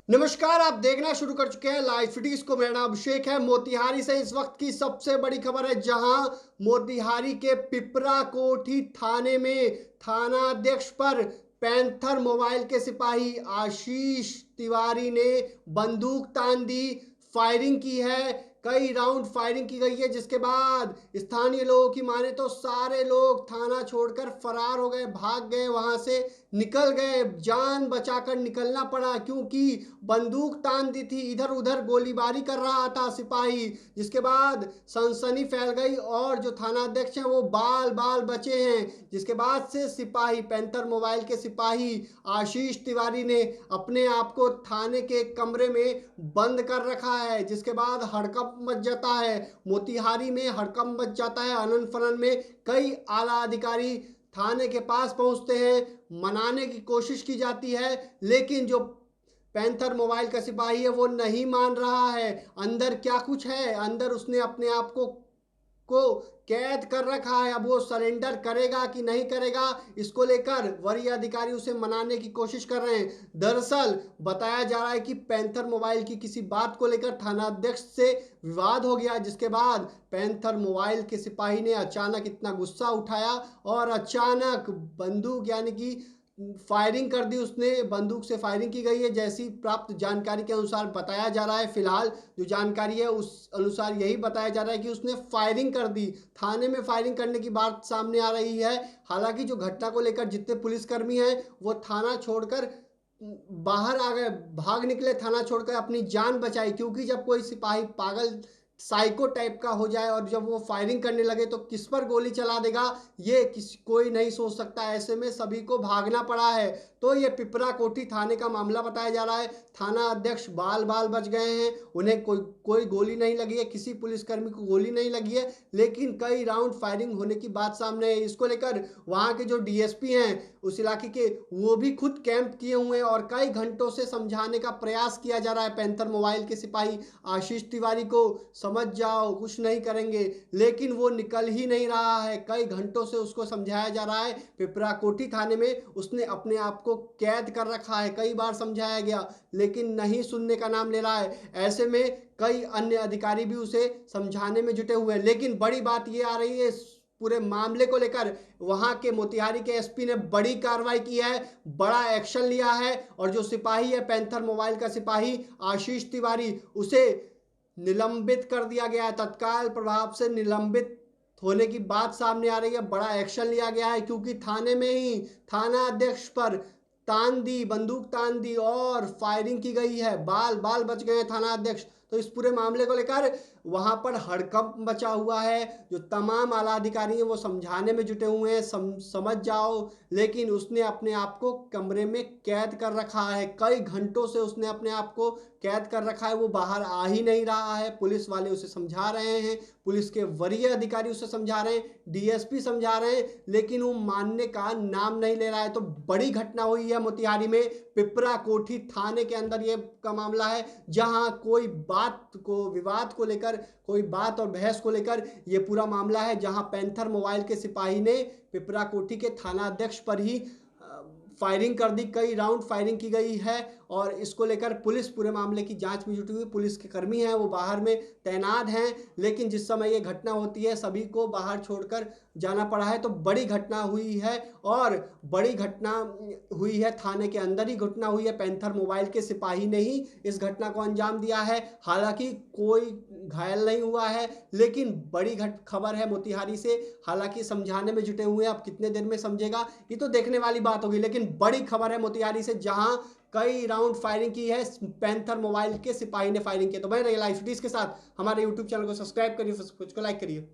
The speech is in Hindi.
नमस्कार, आप देखना शुरू कर चुके हैं लाइव फिटीज को। मेरा नाम अभिषेक है। मोतिहारी से इस वक्त की सबसे बड़ी खबर है, जहां मोतिहारी के पिपरा कोठी थाने में थानाध्यक्ष पर पैंथर मोबाइल के सिपाही आशीष तिवारी ने बंदूक तान दी, फायरिंग की है। कई राउंड फायरिंग की गई है, जिसके बाद स्थानीय लोगों की माने तो सारे लोग थाना छोड़कर फरार हो गए, भाग गए, वहां से निकल गए। जान बचाकर निकलना पड़ा, क्योंकि बंदूक तान दी थी, इधर उधर गोलीबारी कर रहा था सिपाही। जिसके बाद सनसनी फैल गई और जो थानाध्यक्ष हैं वो बाल बाल बचे हैं। जिसके बाद से सिपाही पैंथर मोबाइल के सिपाही आशीष तिवारी ने अपने आप को थाने के कमरे में बंद कर रखा है। जिसके बाद हड़कंप मच जाता है, मोतिहारी में हड़कंप मच जाता है। अनन फनन में कई आला अधिकारी थाने के पास पहुंचते हैं, मनाने की कोशिश की जाती है, लेकिन जो पैंथर मोबाइल का सिपाही है वो नहीं मान रहा है। अंदर क्या कुछ है, अंदर उसने अपने आप को कैद कर रखा है। अब वो सरेंडर करेगा कि नहीं करेगा, इसको लेकर वरीय अधिकारी उसे मनाने की कोशिश कर रहे हैं। दरअसल बताया जा रहा है कि पैंथर मोबाइल की किसी बात को लेकर थानाध्यक्ष से विवाद हो गया, जिसके बाद पैंथर मोबाइल के सिपाही ने अचानक इतना गुस्सा उठाया और अचानक बंदूक यानी कि फायरिंग कर दी। उसने बंदूक से फायरिंग की गई है, जैसी प्राप्त जानकारी के अनुसार बताया जा रहा है। फिलहाल जो जानकारी है उस अनुसार यही बताया जा रहा है कि उसने फायरिंग कर दी। थाने में फायरिंग करने की बात सामने आ रही है। हालांकि जो घटना को लेकर जितने पुलिसकर्मी हैं वो थाना छोड़कर बाहर आ गए, भाग निकले, थाना छोड़कर अपनी जान बचाई। क्योंकि जब कोई सिपाही पागल साइको टाइप का हो जाए और जब वो फायरिंग करने लगे तो किस पर गोली चला देगा, ये कोई नहीं सोच सकता। ऐसे में सभी को भागना पड़ा है। तो ये पिपरा कोठी थाने का मामला बताया जा रहा है। थाना अध्यक्ष बाल बाल बच गए हैं, उन्हें कोई गोली नहीं लगी है, किसी पुलिसकर्मी को गोली नहीं लगी है, लेकिन कई राउंड फायरिंग होने की बात सामने है। इसको लेकर वहाँ के जो डीएसपी हैं उस इलाके के, वो भी खुद कैंप किए हुए हैं और कई घंटों से समझाने का प्रयास किया जा रहा है पैंथर मोबाइल के सिपाही आशीष तिवारी को। समझ जाओ, कुछ नहीं करेंगे, लेकिन वो निकल ही नहीं रहा है। कई घंटों से उसको समझाया जा रहा है। पिपरा कोठी थाने में उसने अपने आप को कैद कर रखा है, कई बार समझाया गया लेकिन नहीं सुनने का नाम ले रहा है। ऐसे में कई अन्य अधिकारी भी उसे समझाने में जुटे हुए हैं। लेकिन बड़ी बात ये आ रही है, पूरे मामले को लेकर वहां के मोतिहारी के एसपी ने बड़ी कार्रवाई की है, बड़ा एक्शन लिया है और जो सिपाही है पैंथर मोबाइल का सिपाही आशीष तिवारी, उसे निलंबित कर दिया गया है। तत्काल प्रभाव से निलंबित होने की बात सामने आ रही है। बड़ा एक्शन लिया गया है, क्योंकि थाने में ही थाना अध्यक्ष पर बंदूक तान दी और फायरिंग की गई है। बाल बाल बच गए थाना अध्यक्ष। तो इस पूरे मामले को लेकर वहां पर हड़कंप मचा हुआ है। जो तमाम आला अधिकारी हैं वो समझाने में जुटे हुए हैं, समझ जाओ, लेकिन उसने अपने आप को कमरे में कैद कर रखा है। कई घंटों से उसने अपने आप को कैद कर रखा है, वो बाहर आ ही नहीं रहा है। पुलिस वाले उसे समझा रहे हैं, पुलिस के वरीय अधिकारी उसे समझा रहे हैं, डीएसपी समझा रहे हैं, लेकिन वो मानने का नाम नहीं ले रहा है। तो बड़ी घटना हुई है मोतिहारी में, पिपरा कोठी थाने के अंदर ये का मामला है, जहां कोई विवाद को लेकर, कोई बात और बहस को लेकर ये पूरा मामला है, जहां पैंथर मोबाइल के सिपाही ने पिपरा कोठी के थाना अध्यक्ष पर ही फायरिंग कर दी। कई राउंड फायरिंग की गई है और इसको लेकर पुलिस पूरे मामले की जांच में जुटी हुई। पुलिस के कर्मी हैं वो बाहर में तैनात हैं, लेकिन जिस समय ये घटना होती है सभी को बाहर छोड़कर जाना पड़ा है। तो बड़ी घटना हुई है और बड़ी घटना हुई है, थाने के अंदर ही घटना हुई है। पैंथर मोबाइल के सिपाही ने ही इस घटना को अंजाम दिया है। हालांकि कोई घायल नहीं हुआ है, लेकिन बड़ी खबर है मोतिहारी से। हालांकि समझाने में जुटे हुए हैं, अब कितने देर में समझेगा ये तो देखने वाली बात होगी, लेकिन बड़ी खबर है मोतिहारी से, जहां कई राउंड फायरिंग की है। पैंथर मोबाइल के सिपाही ने फायरिंग की। तो बने रहिए लाइव फिटीज के साथ, हमारे यूट्यूब चैनल को सब्सक्राइब करिए, फेसबुक को लाइक करिए।